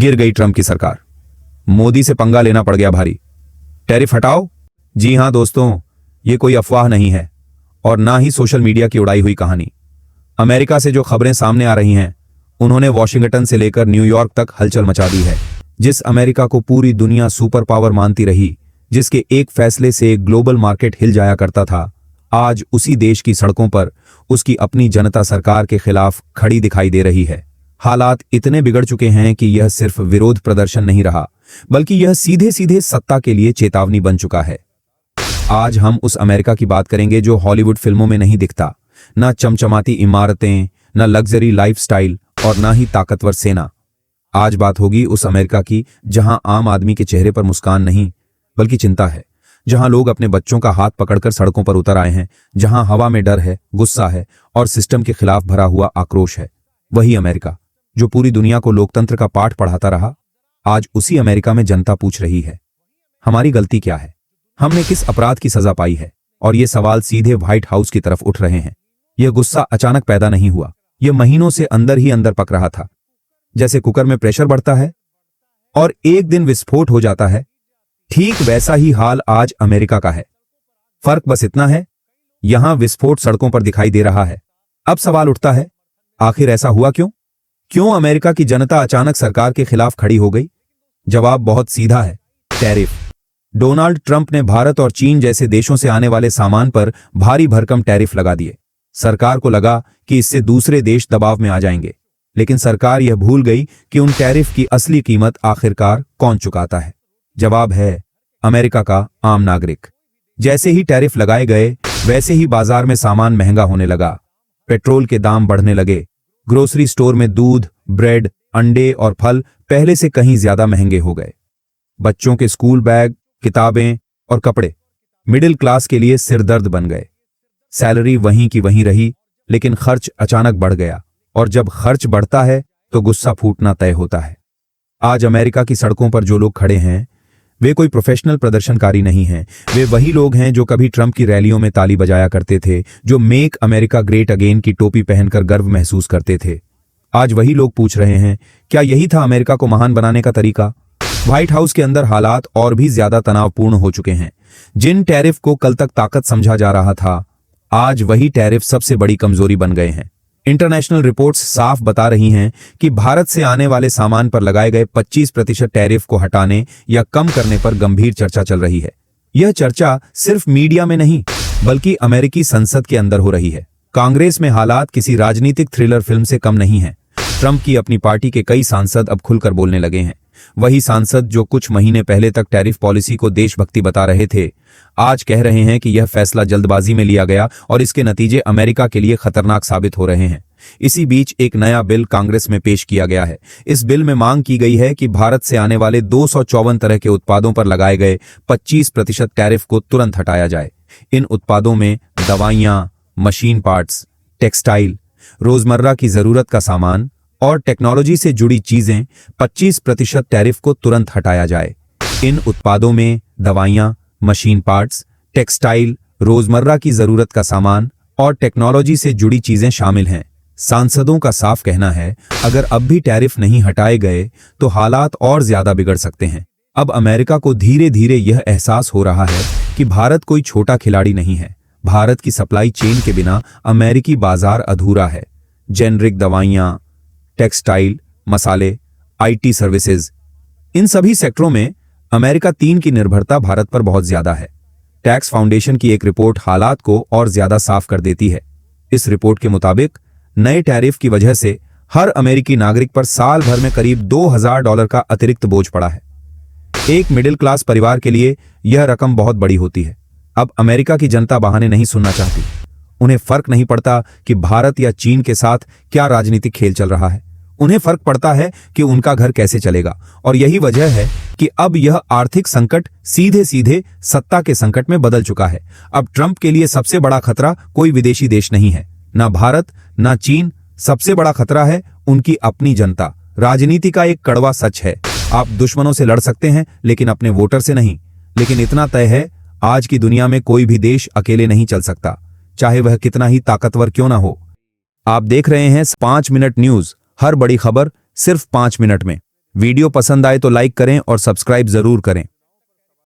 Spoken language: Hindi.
गिर गई ट्रंप की सरकार। मोदी से पंगा लेना पड़ गया भारी। टैरिफ हटाओ। जी हां दोस्तों, ये कोई अफवाह नहीं है और ना ही सोशल मीडिया की उड़ाई हुई कहानी। अमेरिका से जो खबरें सामने आ रही हैं, उन्होंने वॉशिंगटन से लेकर न्यूयॉर्क तक हलचल मचा दी है। जिस अमेरिका को पूरी दुनिया सुपर पावर मानती रही, जिसके एक फैसले से एक ग्लोबल मार्केट हिल जाया करता था, आज उसी देश की सड़कों पर उसकी अपनी जनता सरकार के खिलाफ खड़ी दिखाई दे रही है। हालात इतने बिगड़ चुके हैं कि यह सिर्फ विरोध प्रदर्शन नहीं रहा, बल्कि यह सीधे सीधे सत्ता के लिए चेतावनी बन चुका है। आज हम उस अमेरिका की बात करेंगे जो हॉलीवुड फिल्मों में नहीं दिखता, ना चमचमाती इमारतें, ना लग्जरी लाइफस्टाइल और ना ही ताकतवर सेना। आज बात होगी उस अमेरिका की जहां आम आदमी के चेहरे पर मुस्कान नहीं बल्कि चिंता है, जहां लोग अपने बच्चों का हाथ पकड़कर सड़कों पर उतर आए हैं, जहां हवा में डर है, गुस्सा है और सिस्टम के खिलाफ भरा हुआ आक्रोश है। वही अमेरिका जो पूरी दुनिया को लोकतंत्र का पाठ पढ़ाता रहा, आज उसी अमेरिका में जनता पूछ रही है, हमारी गलती क्या है? हमने किस अपराध की सजा पाई है? और ये सवाल सीधे व्हाइट हाउस की तरफ उठ रहे हैं। यह गुस्सा अचानक पैदा नहीं हुआ, यह महीनों से अंदर ही अंदर पक रहा था। जैसे कुकर में प्रेशर बढ़ता है और एक दिन विस्फोट हो जाता है, ठीक वैसा ही हाल आज अमेरिका का है। फर्क बस इतना है, यहां विस्फोट सड़कों पर दिखाई दे रहा है। अब सवाल उठता है, आखिर ऐसा हुआ क्यों? क्यों अमेरिका की जनता अचानक सरकार के खिलाफ खड़ी हो गई? जवाब बहुत सीधा है, टैरिफ। डोनाल्ड ट्रंप ने भारत और चीन जैसे देशों से आने वाले सामान पर भारी भरकम टैरिफ लगा दिए। सरकार को लगा कि इससे दूसरे देश दबाव में आ जाएंगे, लेकिन सरकार यह भूल गई कि उन टैरिफ की असली कीमत आखिरकार कौन चुकाता है। जवाब है अमेरिका का आम नागरिक। जैसे ही टैरिफ लगाए गए, वैसे ही बाजार में सामान महंगा होने लगा। पेट्रोल के दाम बढ़ने लगे, ग्रोसरी स्टोर में दूध, ब्रेड, अंडे और फल पहले से कहीं ज्यादा महंगे हो गए। बच्चों के स्कूल बैग, किताबें और कपड़े मिडिल क्लास के लिए सिरदर्द बन गए। सैलरी वहीं की वहीं रही, लेकिन खर्च अचानक बढ़ गया, और जब खर्च बढ़ता है तो गुस्सा फूटना तय होता है। आज अमेरिका की सड़कों पर जो लोग खड़े हैं, वे कोई प्रोफेशनल प्रदर्शनकारी नहीं हैं। वे वही लोग हैं जो कभी ट्रंप की रैलियों में ताली बजाया करते थे, जो मेक अमेरिका ग्रेट अगेन की टोपी पहनकर गर्व महसूस करते थे। आज वही लोग पूछ रहे हैं, क्या यही था अमेरिका को महान बनाने का तरीका? व्हाइट हाउस के अंदर हालात और भी ज्यादा तनावपूर्ण हो चुके हैं। जिन टैरिफ को कल तक ताकत समझा जा रहा था, आज वही टैरिफ सबसे बड़ी कमजोरी बन गए हैं। इंटरनेशनल रिपोर्ट्स साफ बता रही हैं कि भारत से आने वाले सामान पर लगाए गए 25% टैरिफ को हटाने या कम करने पर गंभीर चर्चा चल रही है। यह चर्चा सिर्फ मीडिया में नहीं, बल्कि अमेरिकी संसद के अंदर हो रही है। कांग्रेस में हालात किसी राजनीतिक थ्रिलर फिल्म से कम नहीं है। ट्रंप की अपनी पार्टी के कई सांसद अब खुलकर बोलने लगे हैं। वही सांसद जो कुछ महीने पहले तक टैरिफ पॉलिसी को देशभक्ति बता रहे थे, आज कह रहे हैं कि यह फैसला जल्दबाजी में लिया गया और इसके नतीजे अमेरिका के लिए खतरनाक साबित हो रहे हैं। इसी बीच एक नया बिल कांग्रेस में पेश किया गया है। इस बिल में मांग की गई है कि भारत से आने वाले 254 तरह के उत्पादों पर लगाए गए 25% टैरिफ को तुरंत हटाया जाए। इन उत्पादों में दवाइयां, मशीन पार्ट्स, टेक्सटाइल, रोजमर्रा की जरूरत का सामान और टेक्नोलॉजी से जुड़ी चीजें 25% टैरिफ को तुरंत हटाया जाए। इन उत्पादों में दवाइयां, मशीन पार्ट्स, टेक्सटाइल, रोजमर्रा की जरूरत का सामान और टेक्नोलॉजी से जुड़ी चीजें शामिल हैं। सांसदों का साफ कहना है, अगर अब भी टैरिफ नहीं हटाए गए तो हालात और ज्यादा बिगड़ सकते हैं। अब अमेरिका को धीरे धीरे यह एहसास हो रहा है कि भारत कोई छोटा खिलाड़ी नहीं है। भारत की सप्लाई चेन के बिना अमेरिकी बाजार अधूरा है। जेनरिक दवाइयां, टेक्सटाइल, मसाले, आईटी सर्विसेज, इन सभी सेक्टरों में अमेरिका 3 की निर्भरता भारत पर बहुत ज्यादा है। टैक्स फाउंडेशन की एक रिपोर्ट हालात को और ज्यादा साफ कर देती है। इस रिपोर्ट के मुताबिक नए टैरिफ की वजह से हर अमेरिकी नागरिक पर साल भर में करीब $2000 का अतिरिक्त बोझ पड़ा है। एक मिडिल क्लास परिवार के लिए यह रकम बहुत बड़ी होती है। अब अमेरिका की जनता बहाने नहीं सुनना चाहती। उन्हें फर्क नहीं पड़ता कि भारत या चीन के साथ क्या राजनीतिक खेल चल रहा है। उन्हें फर्क पड़ता है कि उनका घर कैसे चलेगा। और यही वजह है कि अब यह आर्थिक संकट सीधे सीधे सत्ता के संकट में बदल चुका है। अब ट्रंप के लिए सबसे बड़ा खतरा कोई विदेशी देश नहीं है, ना भारत ना चीन। सबसे बड़ा खतरा है उनकी अपनी जनता। राजनीति का एक कड़वा सच है, आप दुश्मनों से लड़ सकते हैं लेकिन अपने वोटर से नहीं। लेकिन इतना तय है, आज की दुनिया में कोई भी देश अकेले नहीं चल सकता, चाहे वह कितना ही ताकतवर क्यों ना हो। आप देख रहे हैं 5 मिनट न्यूज, हर बड़ी खबर सिर्फ 5 मिनट में। वीडियो पसंद आए तो लाइक करें और सब्सक्राइब जरूर करें।